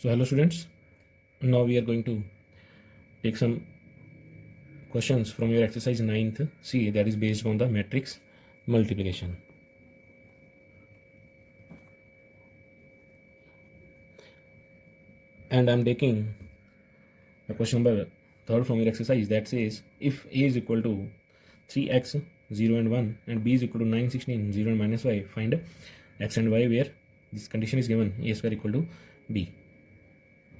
So hello students, now we are going to take some questions from your exercise 9th C, that is based on the matrix multiplication. And I am taking the question number 3rd from your exercise that says if A is equal to 3x 0 and 1 and B is equal to 9, 16, 0 and minus y, find x and y where this condition is given A square equal to B.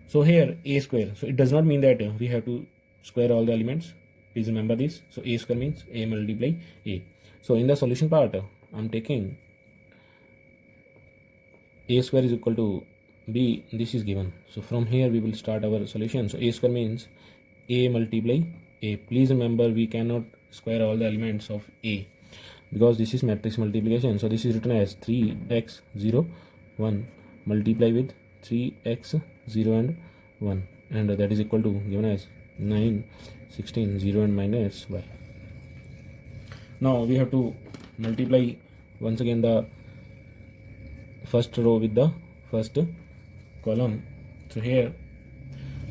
So here A square, so it does not mean that we have to square all the elements. Please remember this. So A square means A multiply A. So in the solution part, I'm taking A square is equal to B. This is given. So from here we will start our solution. So A square means A multiply A. Please remember we cannot square all the elements of A because this is matrix multiplication. So this is written as 3x 0 1 multiply with 3x 0 and 1, and that is equal to given as 9, 16, 0 and minus y. Now we have to multiply once again the first row with the first column. So here,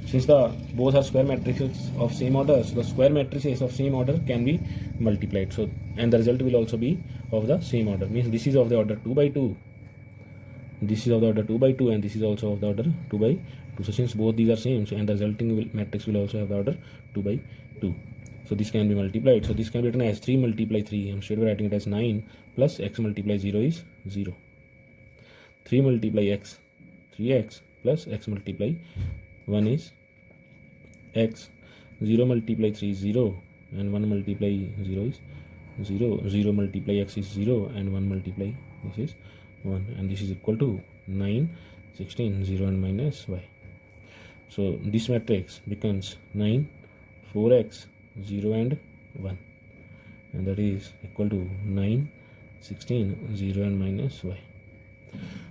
since the both are square matrices of same order, so the square matrices of same order can be multiplied. So and the result will also be of the same order. Means this is of the order 2 by 2. This is of the order 2 by 2 and this is also of the order 2 by 2. So since both these are same, so and the resulting matrix will also have the order 2 by 2. So this can be multiplied. So this can be written as 3 multiply 3. I'm straight away writing it as 9 plus x multiply 0 is 0. 3 multiply x, 3x plus x multiply 1 is x. 0 multiply 3 is 0 and 1 multiply 0 is 0. 0 multiply x is 0 and 1 multiply this is 1, and this is equal to 9, 16, 0 and minus y. So this matrix becomes 9, 4x, 0 and 1, and that is equal to 9, 16, 0 and minus y.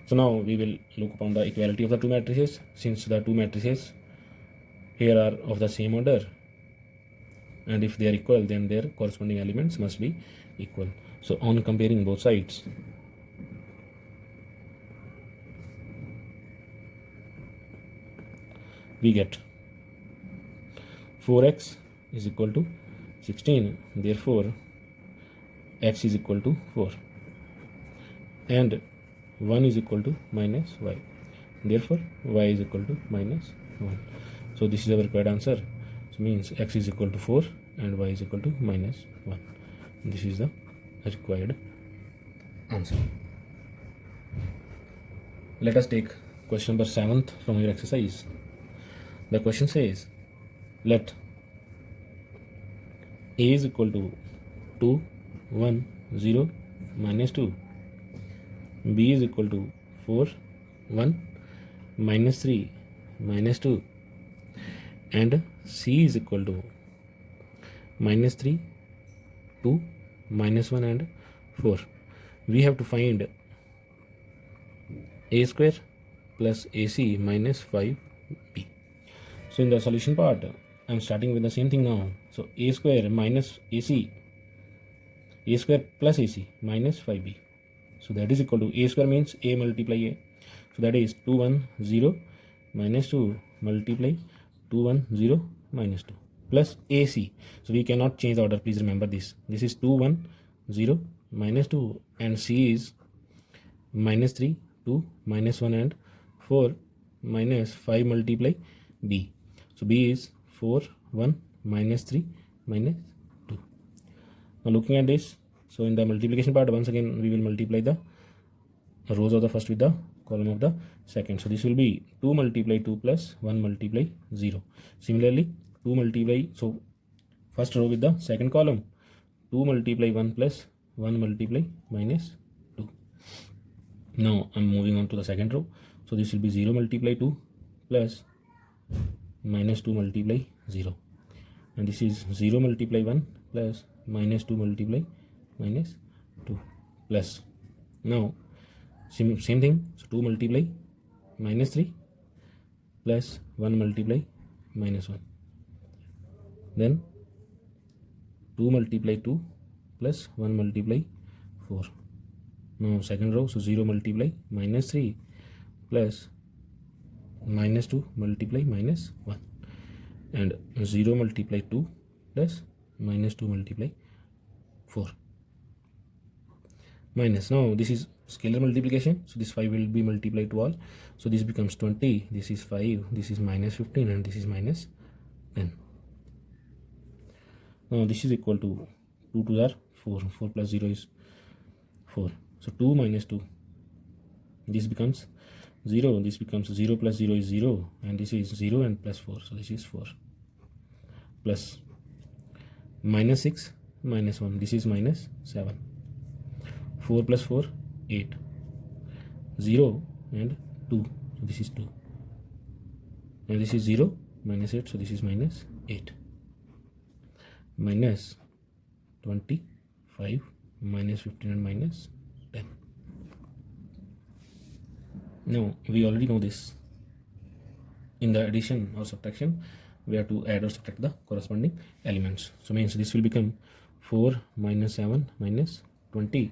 So now we will look upon the equality of the two matrices. Since the two matrices here are of the same order, and if they are equal, then their corresponding elements must be equal. So on comparing both sides, we get 4x is equal to 16, therefore x is equal to 4, and 1 is equal to minus y, therefore y is equal to minus 1. So this is our required answer. So means x is equal to 4 and y is equal to minus 1. This is the required answer. Let us take question number 7th from your exercise. The question says, let A is equal to 2, 1, 0, minus 2, B is equal to 4, 1, minus 3, minus 2, and C is equal to minus 3, 2, minus 1 and 4. We have to find A square plus AC minus 5B. So in the solution part, I am starting with the same thing now. So A square minus AC, A square plus AC minus 5B. So that is equal to A square means A multiply A. So that is 2, 1, 0 minus 2 multiply 2, 1, 0 minus 2 plus AC. So we cannot change the order. Please remember this. This is 2, 1, 0 minus 2 and C is minus 3, 2, minus 1 and 4 minus 5 multiply B. So B is 4, 1, minus 3, minus 2. Now looking at this, so in the multiplication part, once again we will multiply the rows of the first with the column of the second. So this will be 2 multiply 2 plus 1 multiply 0. Similarly, 2 multiply, so first row with the second column, 2 multiply 1 plus 1 multiply minus 2. Now I'm moving on to the second row. So this will be 0 multiply 2 plus minus 2 multiply 0, and this is 0 multiply 1 plus minus 2 multiply minus 2 plus. Now same thing, so 2 multiply minus 3 plus 1 multiply minus 1, then 2 multiply 2 plus 1 multiply 4. Now second row, so 0 multiply minus 3 plus minus 2 multiply minus 1, and 0 multiply 2 plus minus 2 multiply 4 minus. Now this is scalar multiplication, so this 5 will be multiplied to all, so this becomes 20, this is 5, this is minus 15, and this is minus 10. Now this is equal to 2 to the 4, 4 plus 0 is 4, so 2 minus 2, this becomes 0, this becomes 0 plus 0 is 0, and this is 0 and plus 4, so this is 4, plus minus 6 minus 1, this is minus 7, 4 plus 4 8, 0 and 2, so this is 2, and this is 0 minus 8, so this is minus 8, minus 25 minus 15 and minus 10. Now we already know this. In the addition or subtraction, we have to add or subtract the corresponding elements. So means this will become 4 minus 7 minus 20,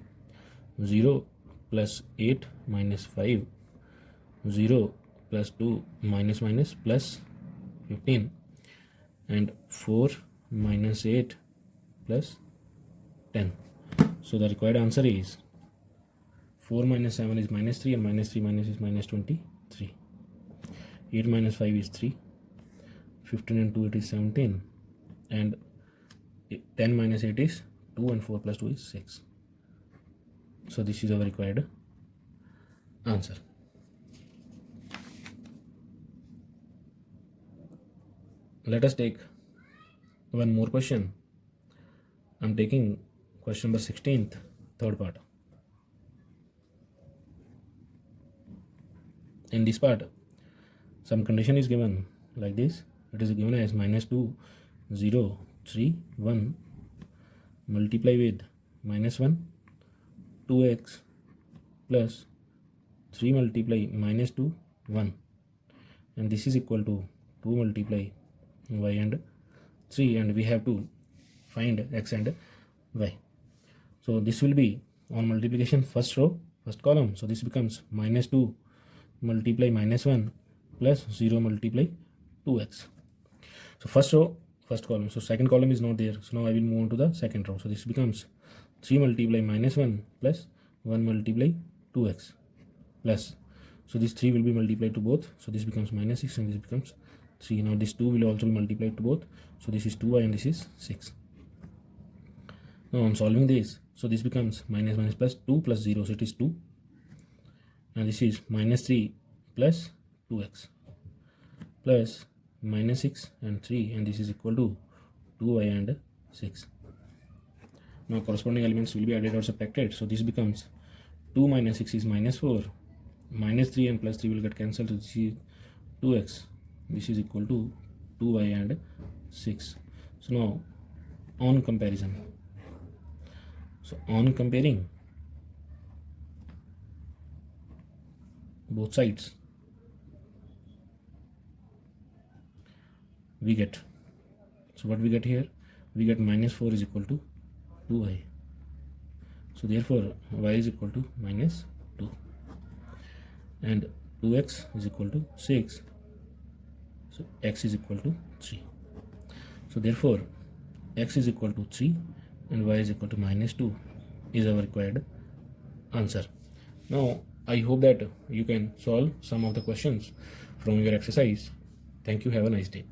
0 plus 8 minus 5, 0 plus 2 minus minus plus 15, and 4 minus 8 plus 10. So the required answer is 4 minus 7 is minus 3, and minus 3 minus is minus 23. 8 minus 5 is 3, 15 and 2 it is 17, and 10 minus 8 is 2, and 4 plus 2 is 6. So this is our required answer. Let us take one more question. I am taking question number 16th, third part. In this part, some condition is given like this. It is given as minus 2, 0, 3, 1 multiply with minus 1, 2x plus 3 multiply minus 2, 1, and this is equal to 2 multiply y and 3, and we have to find x and y. So this will be on multiplication first row, first column, so this becomes minus 2 multiply minus 1 plus 0 multiply 2x. So first row, first column, so second column is not there, so now I will move on to the second row. So this becomes 3 multiply minus 1 plus 1 multiply 2x plus, so this 3 will be multiplied to both, so this becomes minus 6 and this becomes 3. Now this 2 will also be multiplied to both, so this is 2y and this is 6. Now on solving this, so this becomes minus minus plus 2 plus 0, so it is 2, and this is minus 3 plus 2x plus minus 6 and 3, and this is equal to 2y and 6. Now corresponding elements will be added or subtracted, so this becomes 2 minus 6 is minus 4, minus 3 and plus 3 will get cancelled, so this is 2x, this is equal to 2y and 6. So now on comparison, so on comparing both sides, we get, so what we get here, we get minus 4 is equal to 2y, so therefore y is equal to minus 2, and 2x is equal to 6, so x is equal to 3, so therefore x is equal to 3 and y is equal to minus 2 is our required answer. Now I hope that you can solve some of the questions from your exercise. Thank you. Have a nice day.